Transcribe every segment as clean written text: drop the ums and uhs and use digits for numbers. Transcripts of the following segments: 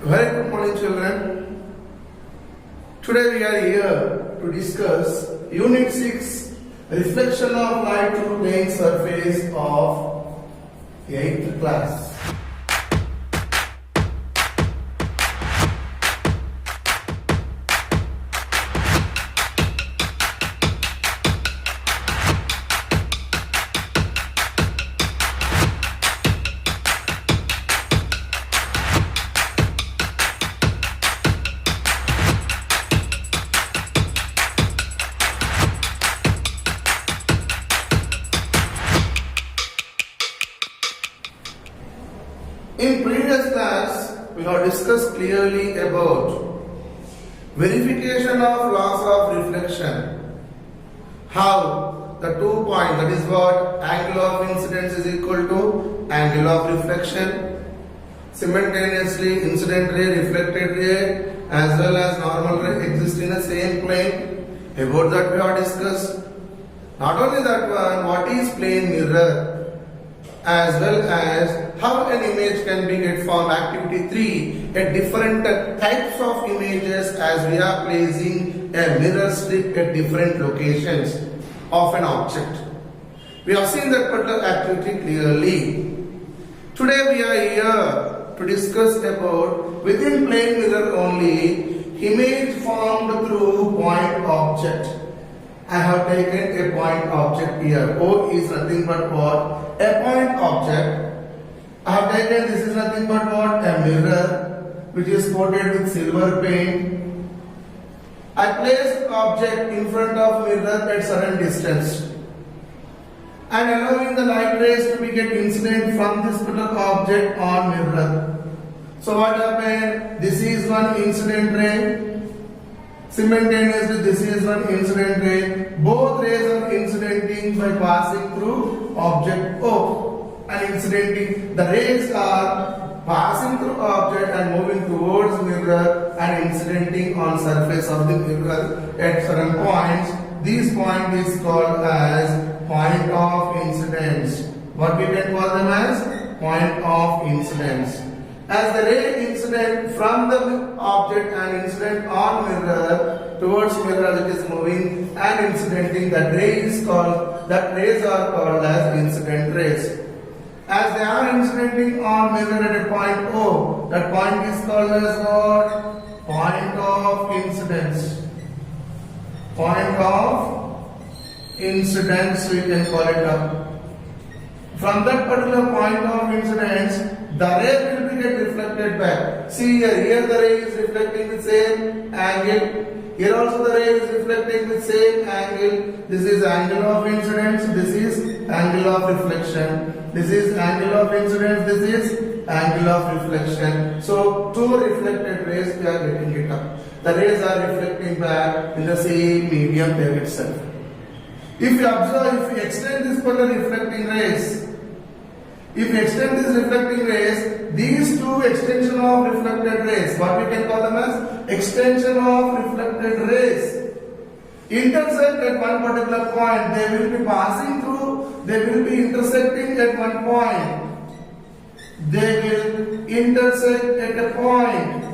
Very good morning, children. Today we are here to discuss Unit 6, Reflection of Light to Plane Surface of 8th class. In previous class, we have discussed clearly about verification of laws of reflection. How the 2 points, that is what angle of incidence is equal to angle of reflection. Simultaneously, incident ray, reflected ray, as well as normal ray exist in the same plane. About that we have discussed. Not only that one, what is plane mirror, as well as how an image can be get from activity 3 at different types of images as we are placing a mirror strip at different locations of an object. We have seen that particular activity clearly. Today we are here to discuss about within plane mirror only image formed through point object. I have taken a point object here. O is nothing but what? A point object. I have taken this is nothing but what? A mirror which is coated with silver paint. I place object in front of mirror at certain distance and allowing the light rays to be get incident from this particular object on mirror. So what happened? This is one incident ray. Simultaneously, this is one incident ray. Both rays are incidenting by passing through object O and incidenting. The rays are passing through object and moving towards mirror and incidenting on surface of the mirror at certain points. This point is called as point of incidence. What we can call them as point of incidence. As the ray incident from the object and incident on mirror towards mirror that is moving and incidenting, that rays are called as incident rays. As they are incidenting on mirror at a point O, that point is called as what? Point of incidence. Point of incidence we can call it up. From that particular point of incidence, the ray will be get reflected back. See here the ray is reflecting with same angle. Here also the ray is reflecting with same angle. This is angle of incidence. This is angle of reflection. This is angle of incidence. This is angle of reflection. So two reflected rays we are getting it up. The rays are reflecting back in the same medium there itself. If you observe, if you extend this particular reflecting rays, if you extend these reflecting rays, these two extension of reflected rays, what we can call them as extension of reflected rays, intersect at one particular point. They will be passing through, they will be intersecting at one point. They will intersect at a point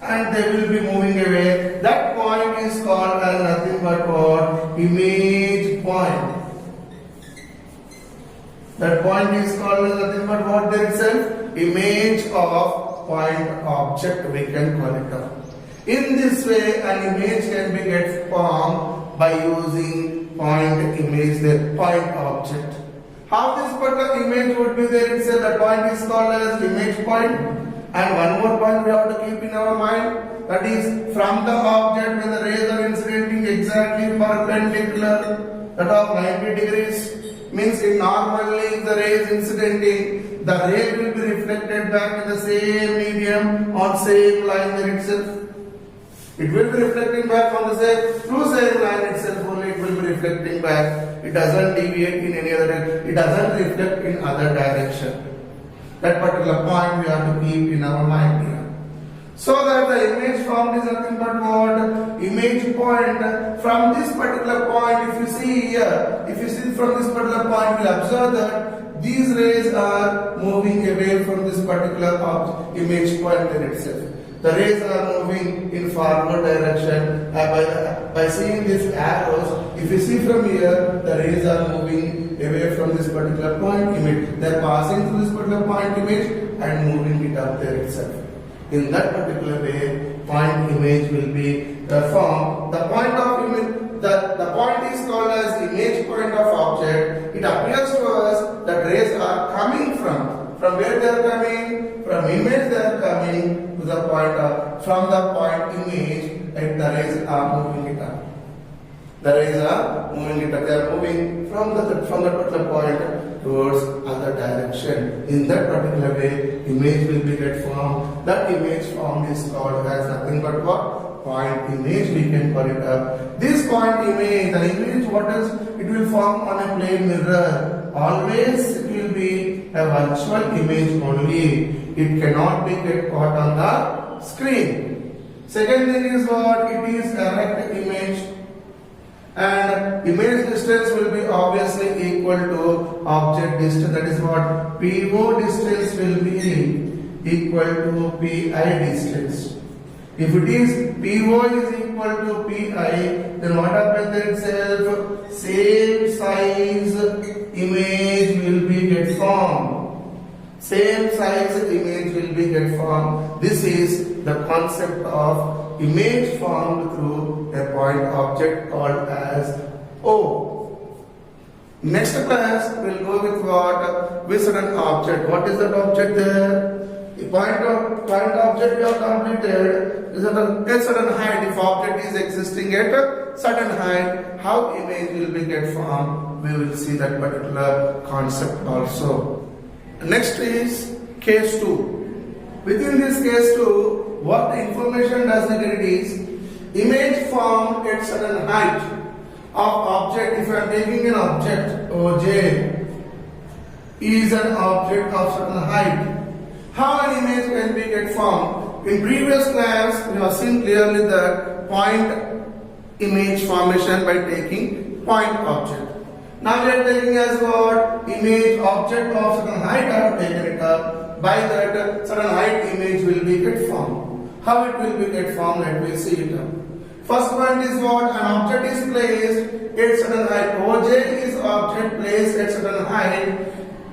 and they will be moving away. That point is called as nothing but what? Image point. That point is called as nothing but what there itself? Image of point object we can call it up. In this way an image can be get formed by using point image there, point object. How this particular image would be there itself? The point is called as image point. And one more point we have to keep in our mind, that is from the object when the rays are incidenting exactly perpendicular, that of 90 degrees. Means in normally the ray is incidenting, the ray will be reflected back in the same medium on same line there itself. It will be reflecting back on the same line itself only. It will be reflecting back. It doesn't deviate in any other direction. It doesn't reflect in other direction. That particular point we have to keep in our mind here. So that the image formed is nothing but what? Image point. From this particular point, if you see here, if you see from this particular point, you will observe that these rays are moving away from this particular image point in itself. The rays are moving in forward direction. By seeing these arrows, if you see from here, the rays are moving away from this particular point image. They are passing through this particular point image and moving it up there itself. In that particular way, point image will be formed. The point of image, the point is called as image point of object. It appears to us that rays are coming from where they are coming, from image they are coming to the point from the point image, and the rays are moving it up. The rays are moving it up. They are moving from the particular point towards other direction. In that particular way, image will be get formed. That image formed is called as nothing but what? Point image. We can call it up. This point image, the image, what is? It will form on a plane mirror. Always it will be a virtual image only. It cannot be get caught on the screen. Second thing is what? It is a direct image. And image distance will be obviously equal to object distance. That is what? PO distance will be equal to PI distance. If it is PO is equal to PI, then what happens itself? Same size image will be get formed. Same size image will be get formed. This is the concept of image formed through a point object called as O. Next class we'll go with what? With certain object. What is that object there? The point object we have completed is at a certain height. If object is existing at a certain height, how image will be get formed? We will see that particular concept also. Next is case 2. Within this case 2, what the information does it is image formed at certain height of object. If I am taking an object OJ is an object of certain height, how an image can be get formed? In previous class we have seen clearly the point image formation by taking point object. Now we are taking as what? Image object of certain height. I have taken it up. By that certain height image will be get formed. How it will be get formed? Let me see it up. First point is what? An object is placed at certain height. OJ is object placed at certain height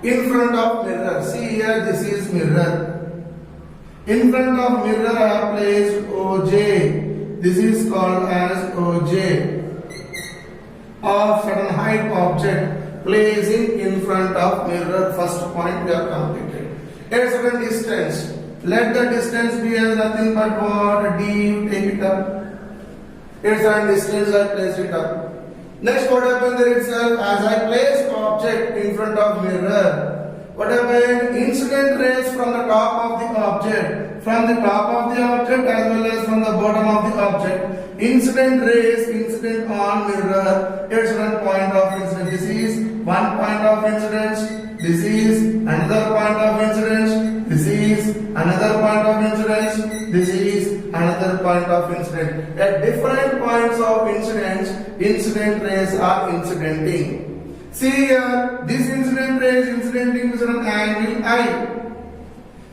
in front of mirror. See here, this is mirror. In front of mirror I have placed OJ. This is called as OJ. Of certain height object placing in front of mirror. First point we have completed. At certain distance, let the distance be as nothing but what? D. You take it up. At certain distance I place it up. Next, what happened there itself? As I place object in front of mirror, what happened? Incident rays from the top of the object, from the top of the object as well as from the bottom of the object. Incident rays, incident on mirror, at certain point of incidence. This is one point of incidence. This is another point of incidence. This is another point of incidence. This is another point of incident. At different points of incidence, incident rays are incidenting. See here, this incident ray is incidenting with an angle I.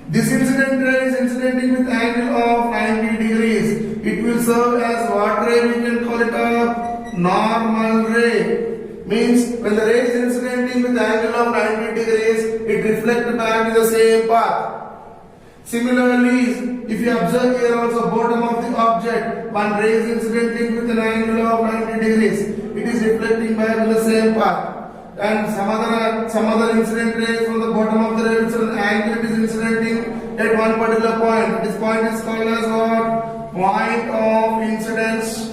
This incident ray is incidenting with angle of 90 degrees. It will serve as what ray? We can call it a normal ray. Means when the ray is incidenting with angle of 90 degrees, it reflects back in the same path. Similarly, if you observe here also bottom of the object, one ray is incidenting with an angle of 90 degrees. It is reflecting back in the same path. And some other incident rays from the bottom of the ray, which is an angle, it is incidenting at one particular point. This point is called as what? Point of incidence.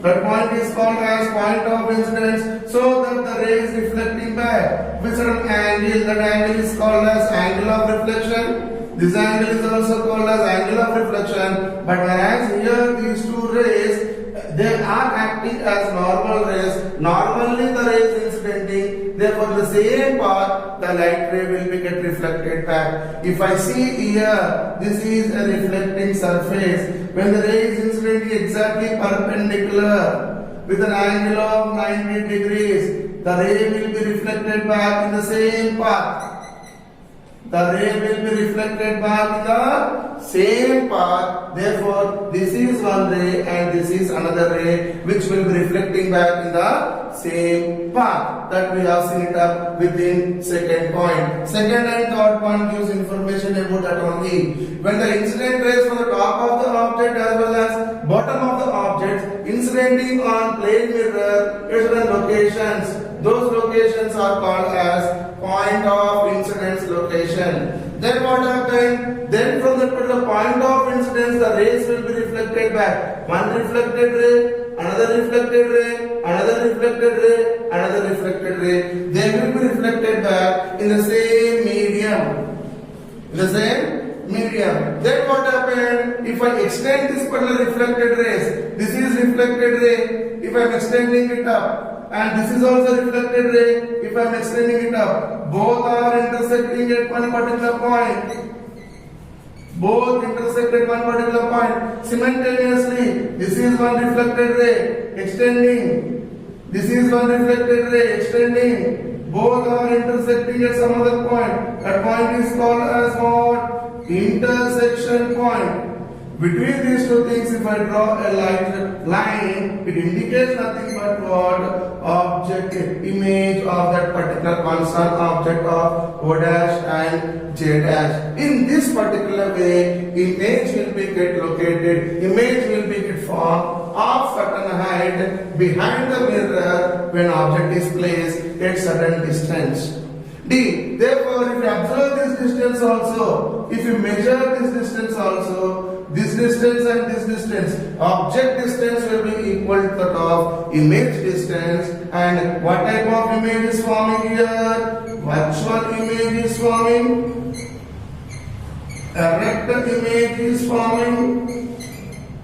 That point is called as point of incidence, so that the ray is reflecting back with an angle. That angle is called as angle of reflection. This angle is also called as angle of reflection. But whereas here these two rays, they are acting as normal rays. Normally the ray is incidenting. Therefore, the same path, the light ray will be get reflected back. If I see here, this is a reflecting surface. When the ray is incidenting exactly perpendicular with an angle of 90 degrees, the ray will be reflected back in the same path. The ray will be reflected back in the same path. Therefore, this is one ray and this is another ray which will be reflecting back in the same path. That we have seen it up within second point. Second and third point gives information about that only. When the incident rays from the top of the object as well as bottom of the object incidenting on plane mirror at certain locations, those locations are called as point of incidence location. Then what happened? Then from the particular point of incidence, the rays will be reflected back. One reflected ray, another reflected ray, another reflected ray, another reflected ray. They will be reflected back in the same medium. In the same medium. Then what happened? If I extend this particular reflected rays, this is reflected ray. If I am extending it up, and this is also reflected ray, if I am extending it up, both are intersecting at one particular point. Both intersect at one particular point. Simultaneously, this is one reflected ray extending. This is one reflected ray extending. Both are intersecting at some other point. That point is called as what? Intersection point. Between these two things, if I draw a line, it indicates nothing but what? Object, image of that particular concerned object of O dash and J dash. In this particular way, image will be get located, image will be get formed of certain height behind the mirror when object is placed at certain distance. D. Therefore, if you observe this distance also, if you measure this distance also, this distance and this distance, object distance will be equal to that of image distance. And what type of image is forming here? Virtual image is forming. A rectal image is forming.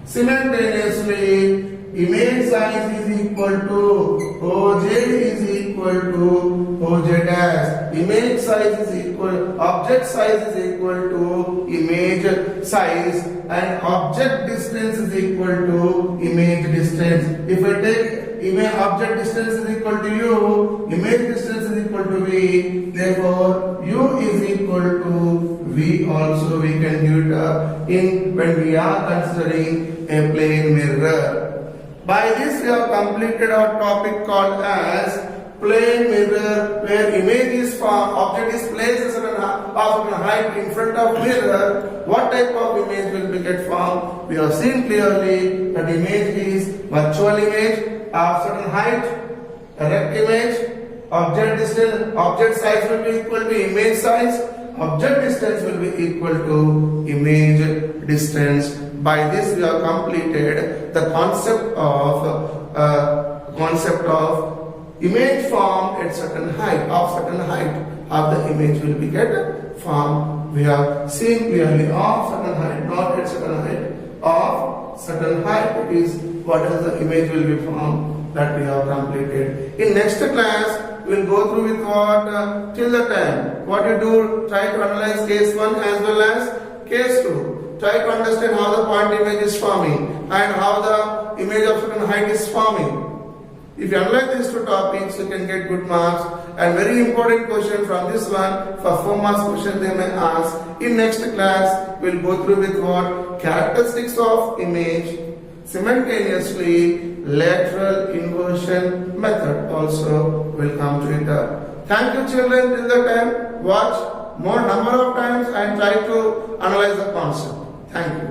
Simultaneously, image size is equal to OJ is equal to OJ dash. Image size is equal, object size is equal to image size, and object distance is equal to image distance. If I take image object distance is equal to U, image distance is equal to V, therefore U is equal to V also we can give it up in when we are considering a plane mirror. By this we have completed our topic called as plane mirror, where image is formed, object is placed at a certain height in front of mirror. What type of image will be get formed? We have seen clearly that image is virtual image of certain height, erect image, object distance, object size will be equal to image size, object distance will be equal to image distance. By this we have completed the concept of image formed at certain height, of the image will be get formed. We have seen clearly of certain height, not at certain height, of certain height. It is what is the image will be formed, that we have completed. In next class, we will go through with what till the time. What you do, try to analyze case 1 as well as case 2. Try to understand how the point image is forming and how the image of certain height is forming. If you analyze these two topics, you can get good marks. And very important question from this one, for 4 marks question they may ask. In next class, we will go through with what? Characteristics of image. Simultaneously, lateral inversion method also will come to it. Thank you children till the time. Watch more number of times and try to analyze the concept. Thank you.